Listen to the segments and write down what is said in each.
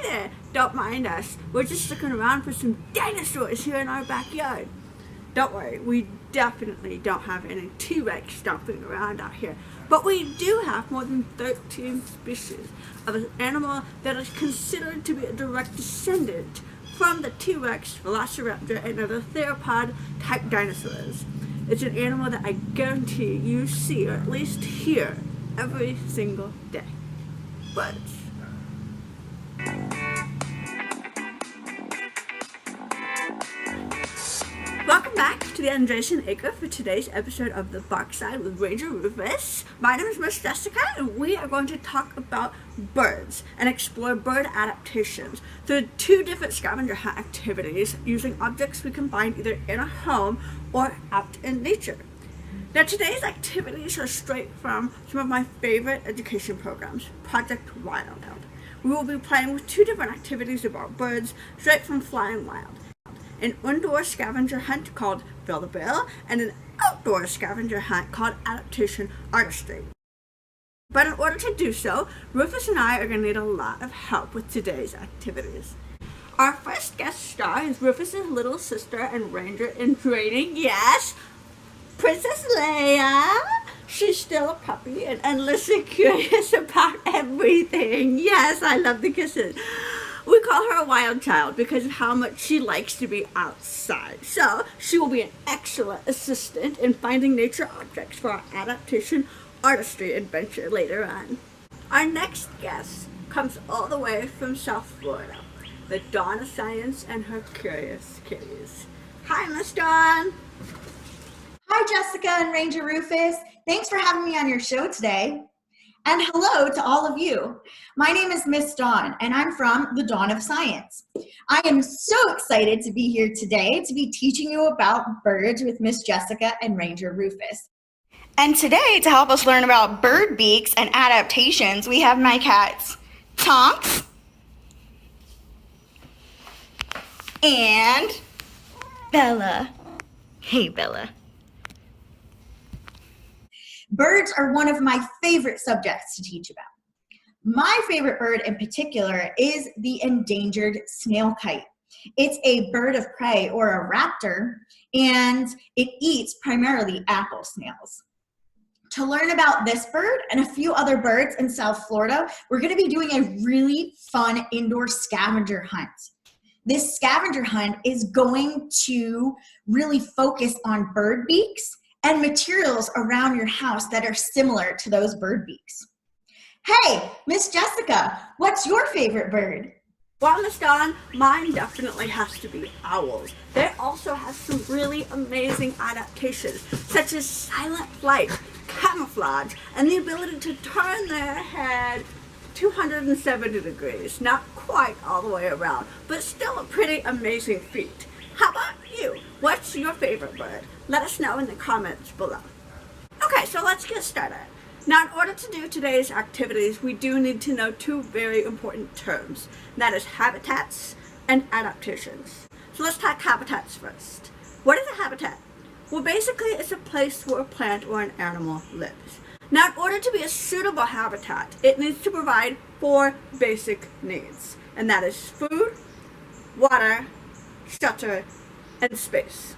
Hi there! Don't mind us. We're just looking around for some dinosaurs here in our backyard. Don't worry, we definitely don't have any T-Rex stomping around out here. But we do have more than 13 species of an animal that is considered to be a direct descendant from the T-Rex, Velociraptor, and other theropod-type dinosaurs. It's an animal that I guarantee you see, or at least hear, every single day. Birds. Welcome back to the Adaptation Acre for today's episode of The Bark Side with Ranger Rufus. My name is Miss Jessica, and we are going to talk about birds and explore bird adaptations through two different scavenger hunt activities using objects we can find either in a home or out in nature. Now, today's activities are straight from some of my favorite education programs, Project Wild. We will be playing with two different activities about birds straight from Flying Wild. An indoor scavenger hunt called Fill the Bill, and an outdoor scavenger hunt called Adaptation Artistry. But in order to do so, Rufus and I are going to need a lot of help with today's activities. Our first guest star is Rufus's little sister and ranger in training, yes, Princess Leia. She's still a puppy and endlessly curious about everything. Yes, I love the kisses. We call her a wild child because of how much she likes to be outside. So she will be an excellent assistant in finding nature objects for our adaptation artistry adventure later on. Our next guest comes all the way from South Florida, the Dawn of Science and her curious kitties. Hi, Miss Dawn. Hi, Jessica and Ranger Rufus. Thanks for having me on your show today. And hello to all of you. My name is Miss Dawn, and I'm from the Dawn of Science. I am so excited to be here today to be teaching you about birds with Miss Jessica and Ranger Rufus. And today, to help us learn about bird beaks and adaptations, we have my cats, Tonks and Bella. Hey, Bella. Birds are one of my favorite subjects to teach about. My favorite bird in particular is the endangered snail kite. It's a bird of prey or a raptor, and it eats primarily apple snails. To learn about this bird and a few other birds in South Florida, we're going to be doing a really fun indoor scavenger hunt. This scavenger hunt is going to really focus on bird beaks and materials around your house that are similar to those bird beaks. Hey, Miss Jessica, what's your favorite bird? Well, Miss Dawn, mine definitely has to be owls. They also have some really amazing adaptations, such as silent flight, camouflage, and the ability to turn their head 270 degrees. Not quite all the way around, but still a pretty amazing feat. How about you? What's your favorite bird? Let us know in the comments below. Okay, so let's get started. Now, in order to do today's activities, we do need to know two very important terms. That is habitats and adaptations. So let's talk habitats first. What is a habitat? Well, basically, it's a place where a plant or an animal lives. Now, in order to be a suitable habitat, it needs to provide four basic needs, and that is food, water, shelter, and space.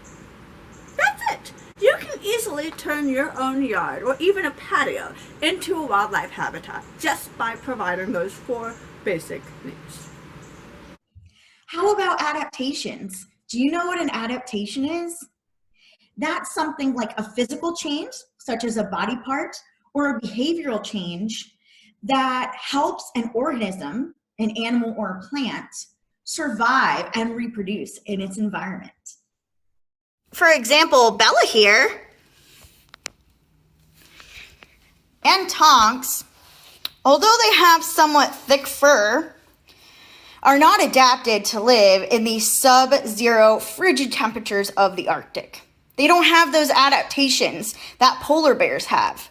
That's it. You can easily turn your own yard or even a patio into a wildlife habitat just by providing those four basic needs. How about adaptations? Do you know what an adaptation is? That's something like a physical change, such as a body part, or a behavioral change that helps an organism, an animal or a plant, survive and reproduce in its environment. For example, Bella here and Tonks, although they have somewhat thick fur, are not adapted to live in the sub-zero frigid temperatures of the Arctic. They don't have those adaptations that polar bears have.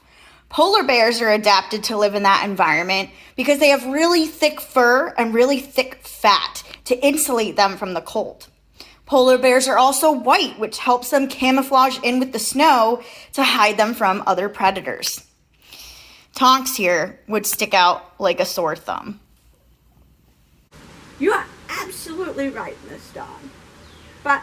Polar bears are adapted to live in that environment because they have really thick fur and really thick fat to insulate them from the cold. Polar bears are also white, which helps them camouflage in with the snow to hide them from other predators. Tonks here would stick out like a sore thumb. You are absolutely right, Miss Dawn. But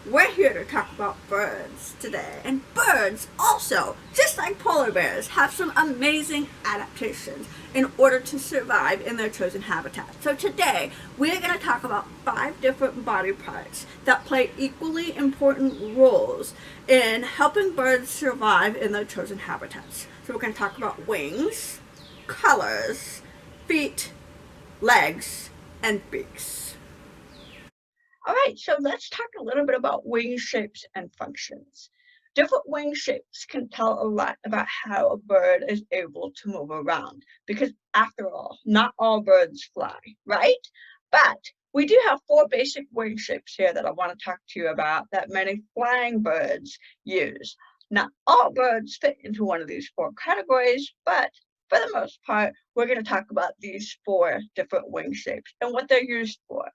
we're here to talk about birds today. And birds also, just like polar bears, have some amazing adaptations in order to survive in their chosen habitat. So today, we're going to talk about 5 different body parts that play equally important roles in helping birds survive in their chosen habitats. So we're going to talk about wings, colors, feet, legs, and beaks. All right, so let's talk a little bit about wing shapes and functions. Different wing shapes can tell a lot about how a bird is able to move around because, after all, not all birds fly, right? But we do have 4 basic wing shapes here that I want to talk to you about that many flying birds use. Not all birds fit into one of these 4 categories, but for the most part, we're going to talk about these 4 different wing shapes and what they're used for.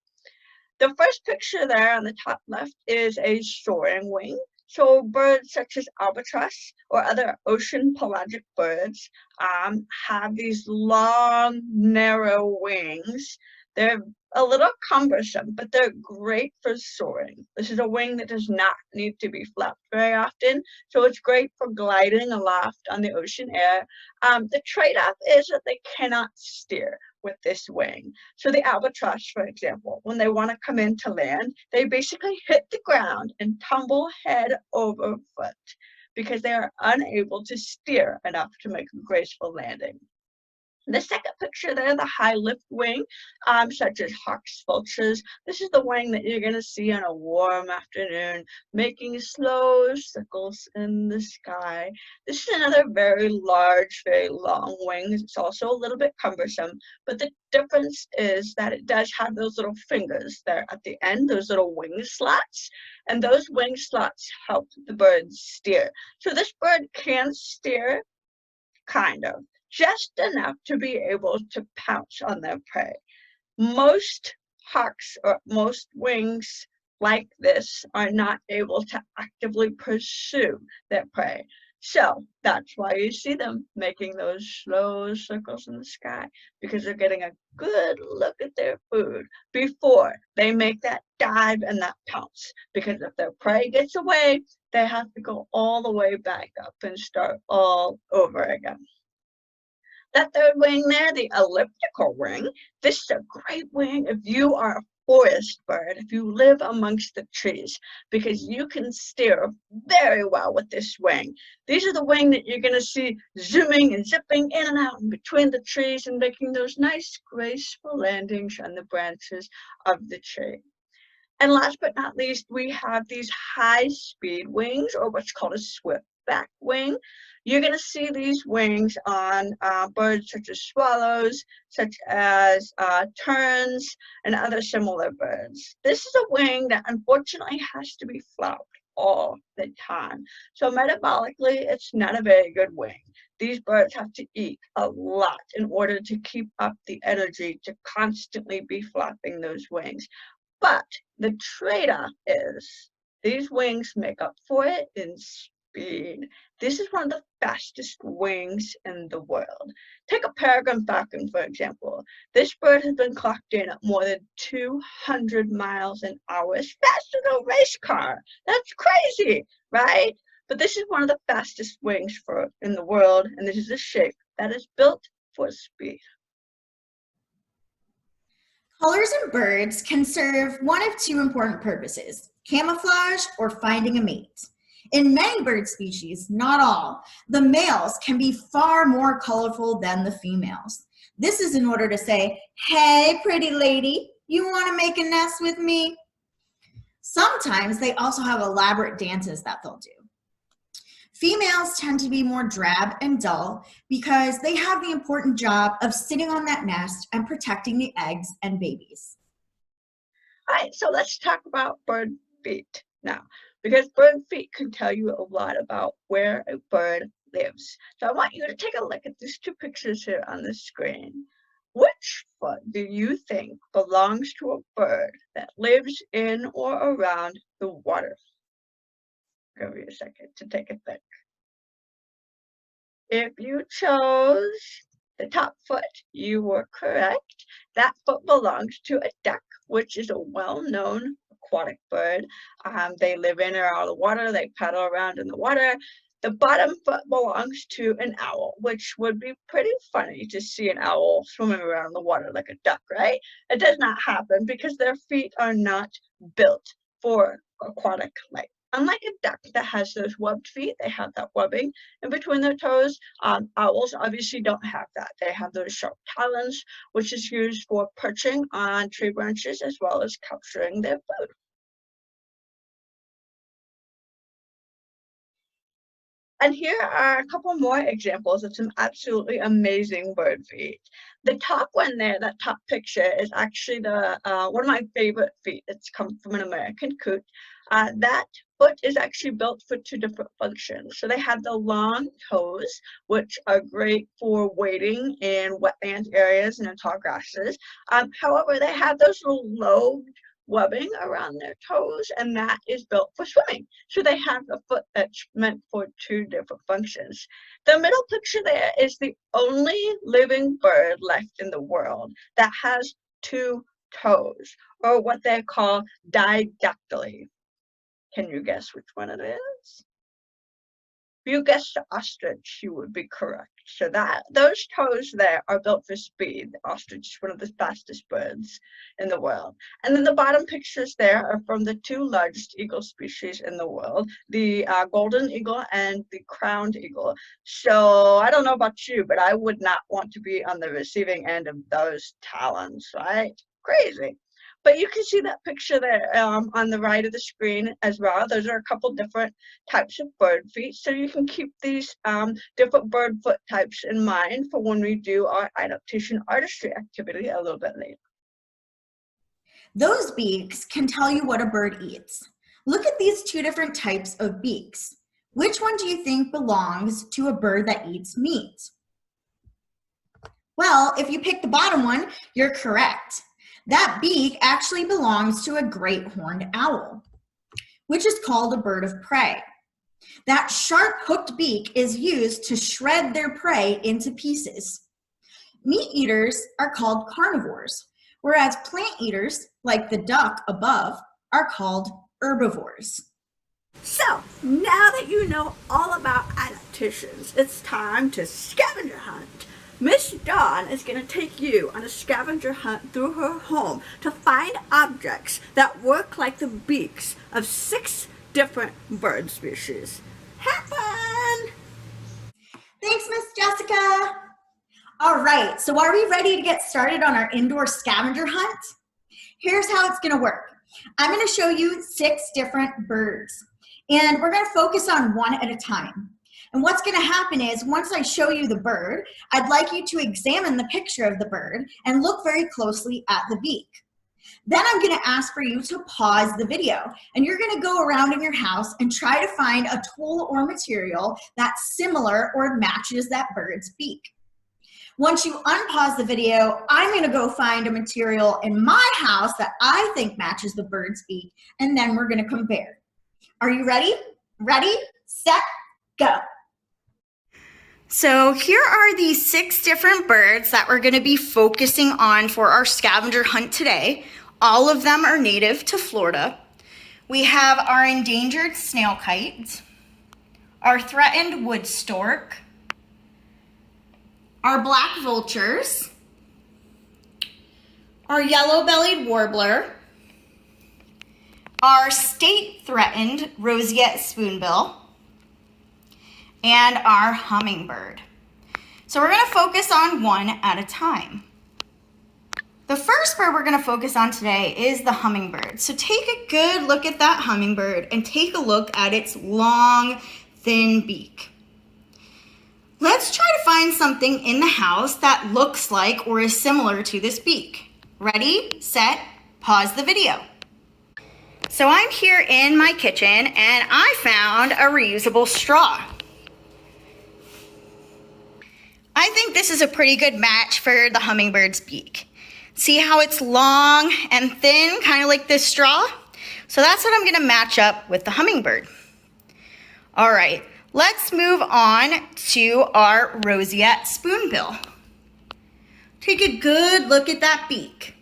The first picture there on the top left is a soaring wing. So birds such as albatross or other ocean pelagic birds have these long, narrow wings. They're a little cumbersome, but they're great for soaring. This is a wing that does not need to be flapped very often, so it's great for gliding aloft on the ocean air. The trade-off is that they cannot steer with this wing. So the albatross, for example, when they want to come into land, they basically hit the ground and tumble head over foot because they are unable to steer enough to make a graceful landing. The second picture there, the high lift wing, such as hawks, vultures. This is the wing that you're going to see on a warm afternoon, making slow circles in the sky. This is another very large, very long wing. It's also a little bit cumbersome, but the difference is that it does have those little fingers there at the end, those little wing slots, and those wing slots help the bird steer. So this bird can steer, kind of, just enough to be able to pounce on their prey. Most hawks or most wings like this are not able to actively pursue their prey. So that's why you see them making those slow circles in the sky, because they're getting a good look at their food before they make that dive and that pounce. Because if their prey gets away, they have to go all the way back up and start all over again. That third wing there, the elliptical wing, this is a great wing if you are a forest bird, if you live amongst the trees, because you can steer very well with this wing. These are the wing that you're going to see zooming and zipping in and out in between the trees and making those nice graceful landings on the branches of the tree. And last but not least, we have these high-speed wings, or what's called a swift back wing. You're going to see these wings on birds such as swallows, such as terns, and other similar birds. This is a wing that unfortunately has to be flapped all the time. So metabolically, it's not a very good wing. These birds have to eat a lot in order to keep up the energy to constantly be flapping those wings. But the trade-off is these wings make up for it in speed. This is one of the fastest wings in the world. Take a peregrine falcon, for example. This bird has been clocked in at more than 200 miles an hour. It's faster than a race car. That's crazy, right? But this is one of the fastest wings in the world, and this is a shape that is built for speed. Colors in birds can serve one of 2 important purposes: camouflage or finding a mate. In many bird species, not all, the males can be far more colorful than the females. This is in order to say, hey, pretty lady, you want to make a nest with me? Sometimes they also have elaborate dances that they'll do. Females tend to be more drab and dull because they have the important job of sitting on that nest and protecting the eggs and babies. All right, so let's talk about bird feet now, because bird feet can tell you a lot about where a bird lives. So I want you to take a look at these 2 pictures here on the screen. Which foot do you think belongs to a bird that lives in or around the water? Give me a second to take a think. If you chose The top foot, you were correct. That foot belongs to a duck, which is a well-known aquatic bird. They live in or out of the water. They paddle around in the water. The bottom foot belongs to an owl, which would be pretty funny to see an owl swimming around in the water like a duck, right? It does not happen because their feet are not built for aquatic life. Unlike a duck that has those webbed feet, they have that webbing in between their toes. Owls obviously don't have that. They have those sharp talons, which is used for perching on tree branches as well as capturing their food. And here are a couple more examples of some absolutely amazing bird feet. The top one there, that top picture, is actually the one of my favorite feet. It's come from an American coot. That foot is actually built for two different functions. So they have the long toes, which are great for wading in wetland areas and in tall grasses. However, they have those little lobed webbing around their toes, and that is built for swimming. So they have a foot that's meant for two different functions. The middle picture there is the only living bird left in the world that has two toes, or what they call didactyly. Can you guess which one it is? If you guessed the ostrich, you would be correct. So those toes there are built for speed. The ostrich is one of the fastest birds in the world. And then the bottom pictures there are from the two largest eagle species in the world, the golden eagle and the crowned eagle. So I don't know about you, but I would not want to be on the receiving end of those talons, right? Crazy. But you can see that picture there on the right of the screen as well. Those are a couple different types of bird feet. So you can keep these different bird foot types in mind for when we do our adaptation artistry activity a little bit later. Those beaks can tell you what a bird eats. Look at these two different types of beaks. Which one do you think belongs to a bird that eats meat? Well, if you pick the bottom one, you're correct. That beak actually belongs to a great horned owl, which is called a bird of prey. That sharp hooked beak is used to shred their prey into pieces. Meat eaters are called carnivores, whereas plant eaters, like the duck above, are called herbivores. So, now that you know all about adaptations, it's time to scavenger hunt. Miss Dawn is going to take you on a scavenger hunt through her home to find objects that work like the beaks of 6 different bird species. Have fun! Thanks, Miss Jessica. All right, so are we ready to get started on our indoor scavenger hunt? Here's how it's going to work. I'm going to show you 6 different birds, and we're going to focus on one at a time. And what's going to happen is once I show you the bird, I'd like you to examine the picture of the bird and look very closely at the beak. Then I'm going to ask for you to pause the video, and you're going to go around in your house and try to find a tool or material that's similar or matches that bird's beak. Once you unpause the video, I'm going to go find a material in my house that I think matches the bird's beak, and then we're going to compare. Are you ready? Ready, set, go. So here are the 6 different birds that we're going to be focusing on for our scavenger hunt today. All of them are native to Florida. We have our endangered snail kite, our threatened wood stork, our black vultures, our yellow-bellied warbler, our state-threatened roseate spoonbill, and our hummingbird. So we're going to focus on one at a time. The first bird we're going to focus on today is the hummingbird. So take a good look at that hummingbird and take a look at its long, thin beak. Let's try to find something in the house that looks like or is similar to this beak. Ready, set, pause the video. So I'm here in my kitchen and I found a reusable straw. I think this is a pretty good match for the hummingbird's beak. See how it's long and thin, kind of like this straw? So that's what I'm going to match up with the hummingbird. All right, let's move on to our roseate spoonbill. Take a good look at that beak.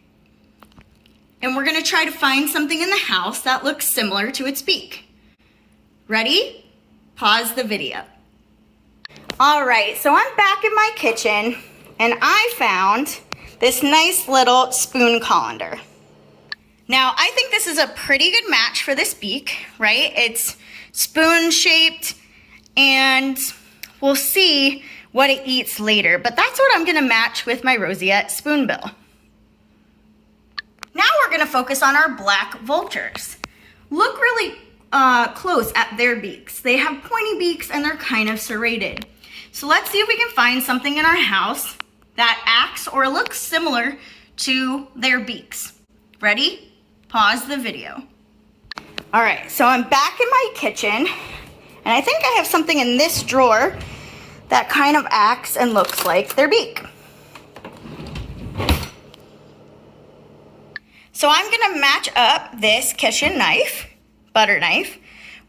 And we're gonna try to find something in the house that looks similar to its beak. Ready? Pause the video. All right, so I'm back in my kitchen and I found this nice little spoon colander. Now, I think this is a pretty good match for this beak, right? It's spoon shaped and we'll see what it eats later, but that's what I'm gonna match with my roseate spoonbill. Now we're gonna focus on our black vultures. Look really close at their beaks. They have pointy beaks and they're kind of serrated. So let's see if we can find something in our house that acts or looks similar to their beaks. Ready? Pause the video. All right, so I'm back in my kitchen and I think I have something in this drawer that kind of acts and looks like their beak. So I'm gonna match up this kitchen knife, butter knife,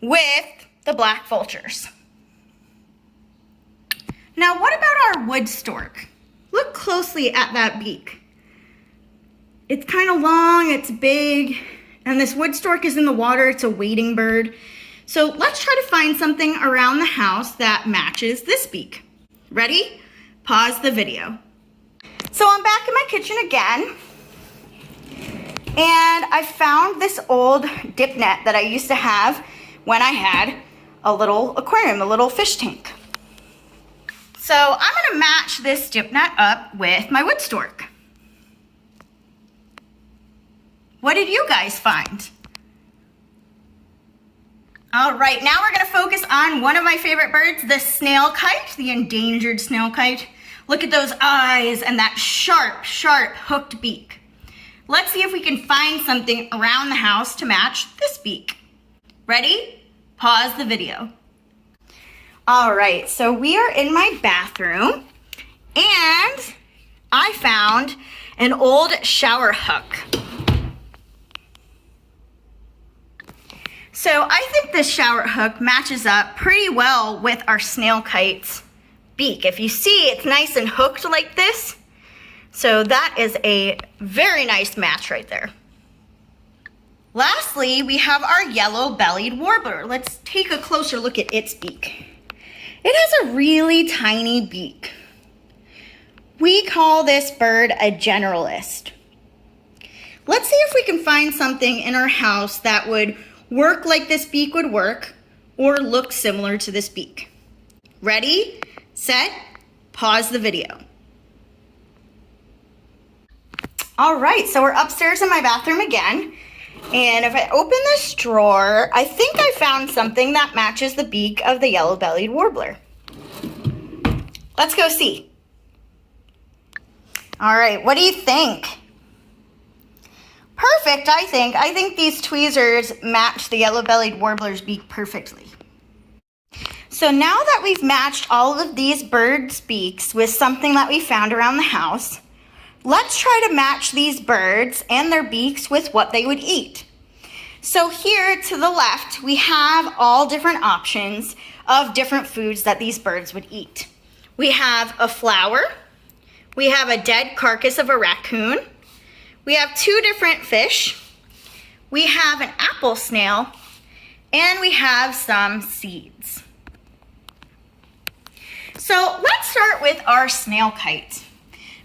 with the black vultures. Now what about our wood stork? Look closely at that beak. It's kind of long, it's big, and this wood stork is in the water, it's a wading bird. So let's try to find something around the house that matches this beak. Ready? Pause the video. So I'm back in my kitchen again. And I found this old dip net that I used to have when I had a little aquarium, a little fish tank. So I'm gonna match this dip net up with my wood stork. What did you guys find? All right, now we're gonna focus on one of my favorite birds, the snail kite, the endangered snail kite. Look at those eyes and that sharp, sharp hooked beak. Let's see if we can find something around the house to match this beak. Ready? Pause the video. All right, so we are in my bathroom and I found an old shower hook. So I think this shower hook matches up pretty well with our snail kite's beak. If you see, it's nice and hooked like this. So that is a very nice match right there. Lastly, we have our yellow-bellied warbler. Let's take a closer look at its beak. It has a really tiny beak. We call this bird a generalist. Let's see if we can find something in our house that would work like this beak would work or look similar to this beak. Ready, set, pause the video. All right, so we're upstairs in my bathroom again. And if I open this drawer, I think I found something that matches the beak of the yellow-bellied warbler. Let's go see. All right, what do you think? Perfect, I think. I think these tweezers match the yellow-bellied warbler's beak perfectly. So now that we've matched all of these birds' beaks with something that we found around the house, let's try to match these birds and their beaks with what they would eat. So here to the left, we have all different options of different foods that these birds would eat. We have a flower, we have a dead carcass of a raccoon, we have two different fish, we have an apple snail, and we have some seeds. So let's start with our snail kite.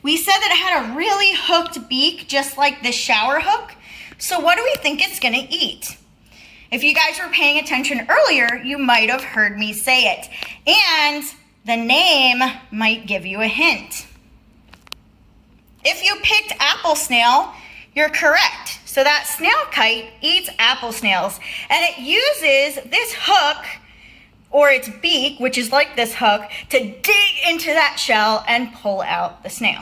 We said that it had a really hooked beak, just like this shower hook. So what do we think it's gonna eat? If you guys were paying attention earlier, you might have heard me say it. And the name might give you a hint. If you picked apple snail, you're correct. So that snail kite eats apple snails, and it uses this hook, or its beak, which is like this hook, to dig into that shell and pull out the snail.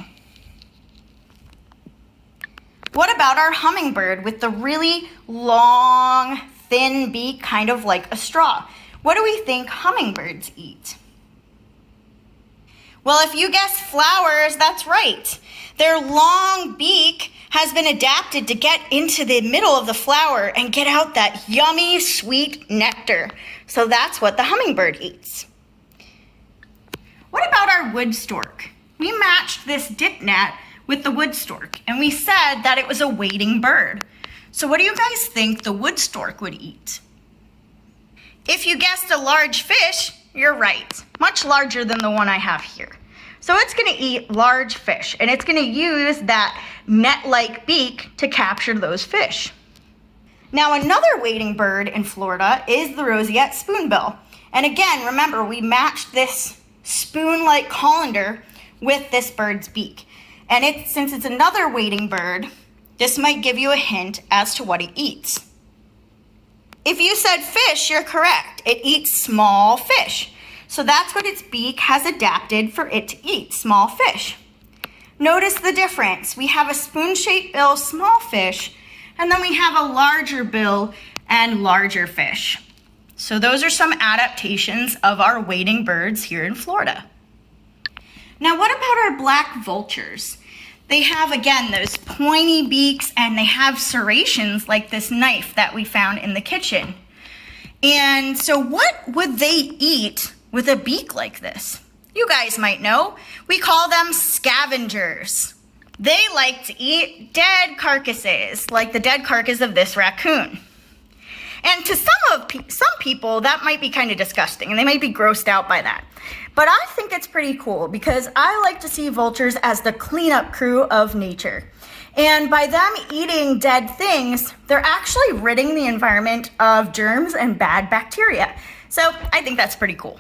What about our hummingbird with the really long, thin beak, kind of like a straw? What do we think hummingbirds eat? Well, if you guessed flowers, that's right. Their long beak has been adapted to get into the middle of the flower and get out that yummy, sweet nectar. So that's what the hummingbird eats. What about our wood stork? We matched this dip net with the wood stork, and we said that it was a wading bird. So what do you guys think the wood stork would eat? If you guessed a large fish, you're right. Much larger than the one I have here. So it's gonna eat large fish, and it's gonna use that net-like beak to capture those fish. Now another wading bird in Florida is the roseate spoonbill. And again, remember, we matched this spoon-like colander with this bird's beak. And since it's another wading bird, this might give you a hint as to what it eats. If you said fish, you're correct. It eats small fish. So that's what its beak has adapted for it to eat, small fish. Notice the difference. We have a spoon-shaped bill, small fish, and then we have a larger bill and larger fish. So those are some adaptations of our wading birds here in Florida. Now what about our black vultures? They have, again, those pointy beaks, and they have serrations like this knife that we found in the kitchen. And so what would they eat with a beak like this? You guys might know. We call them scavengers. They like to eat dead carcasses, like the dead carcass of this raccoon. And to some people, that might be kind of disgusting, and they might be grossed out by that. But I think it's pretty cool because I like to see vultures as the cleanup crew of nature. And by them eating dead things, they're actually ridding the environment of germs and bad bacteria. So I think that's pretty cool.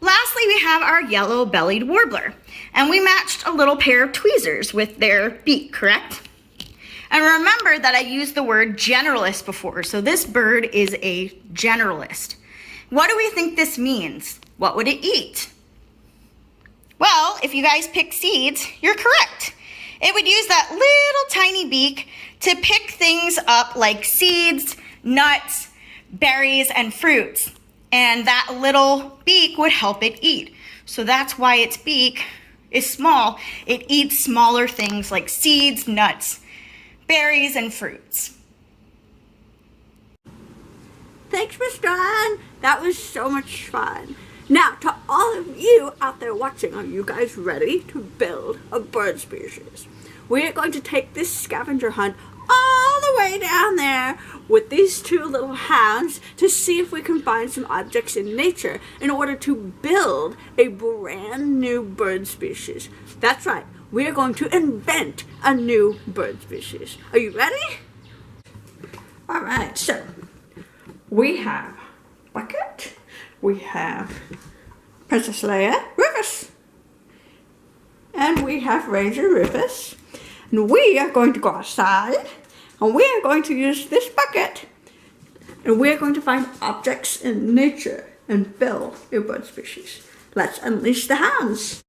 Lastly, we have our yellow-bellied warbler, and we matched a little pair of tweezers with their beak, correct? And remember that I used the word generalist before, so this bird is a generalist. What do we think this means? What would it eat? Well, if you guys pick seeds, you're correct. It would use that little tiny beak to pick things up like seeds, nuts, berries, and fruits. And that little beak would help it eat. So that's why its beak is small. It eats smaller things like seeds, nuts, berries, and fruits. Thanks, Miss Dawn. That was so much fun. Now, to all of you out there watching, are you guys ready to build a bird species? We are going to take this scavenger hunt all the way down there with these two little hounds to see if we can find some objects in nature in order to build a brand new bird species. That's right, we are going to invent a new bird species. Are you ready? All right, so we have Bucket, we have Princess Leia, Rufus, and we have Ranger Rufus. And we are going to go outside, and we are going to use this bucket, and we are going to find objects in nature and build a bird species. Let's unleash the hounds.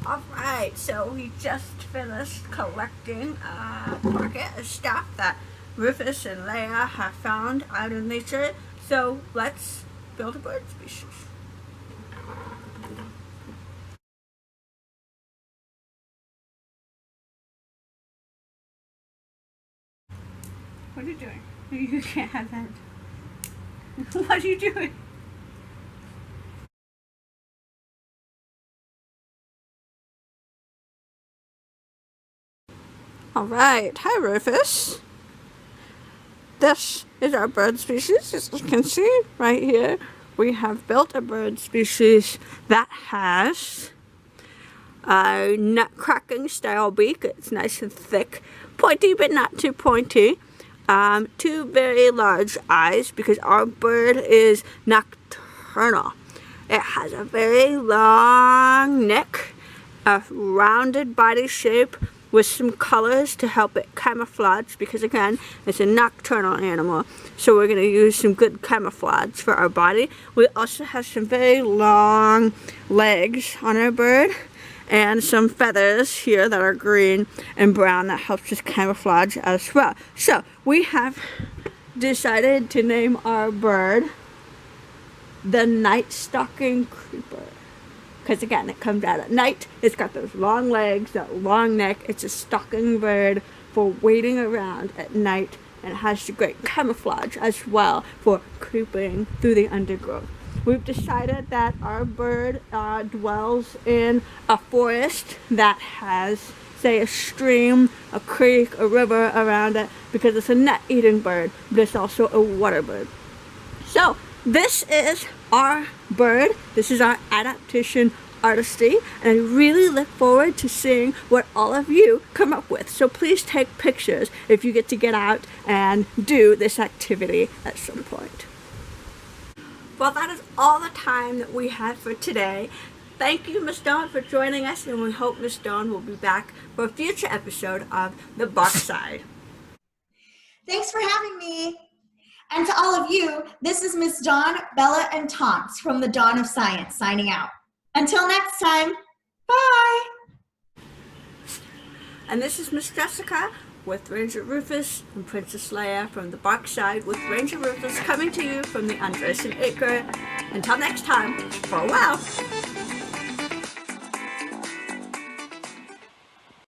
Alright, so we just finished collecting a bucket of stuff that Rufus and Leia have found out in nature. So let's build a bird species. What are you doing? You can't have that. What are you doing? Alright, hi Rufus. This is our bird species, as you can see right here. we have built a bird species that has a nutcracking style beak. It's nice and thick, pointy but not too pointy. Two very large eyes because our bird is nocturnal. It has a very long neck, a rounded body shape with some colors to help it camouflage because again, it's a nocturnal animal. So we're going to use some good camouflage for our body. We also have some very long legs on our bird and some feathers here that are green and brown that helps us camouflage as well. So we have decided to name our bird the night stalking creeper. Because again, it comes out at night, it's got those long legs, that long neck, it's a stalking bird for waiting around at night, and it has the great camouflage as well for creeping through the undergrowth. We've decided that our bird dwells in a forest that has, say, a stream, a creek, a river around it because it's a nut-eating bird, but it's also a water bird. So this is our bird. This is our adaptation artistry, and I really look forward to seeing what all of you come up with. So please take pictures if you get to get out and do this activity at some point. Well, that is all the time that we have for today. Thank you, Miss Dawn, for joining us, and we hope Miss Dawn will be back for a future episode of The Box Side. Thanks for having me. And to all of you, this is Miss Dawn, Bella, and Tonks from the Dawn of Science signing out. Until next time, bye! And this is Miss Jessica with Ranger Rufus and Princess Leia from the Box Side with Ranger Rufus coming to you from the Adaptation Acre. Until next time, farewell!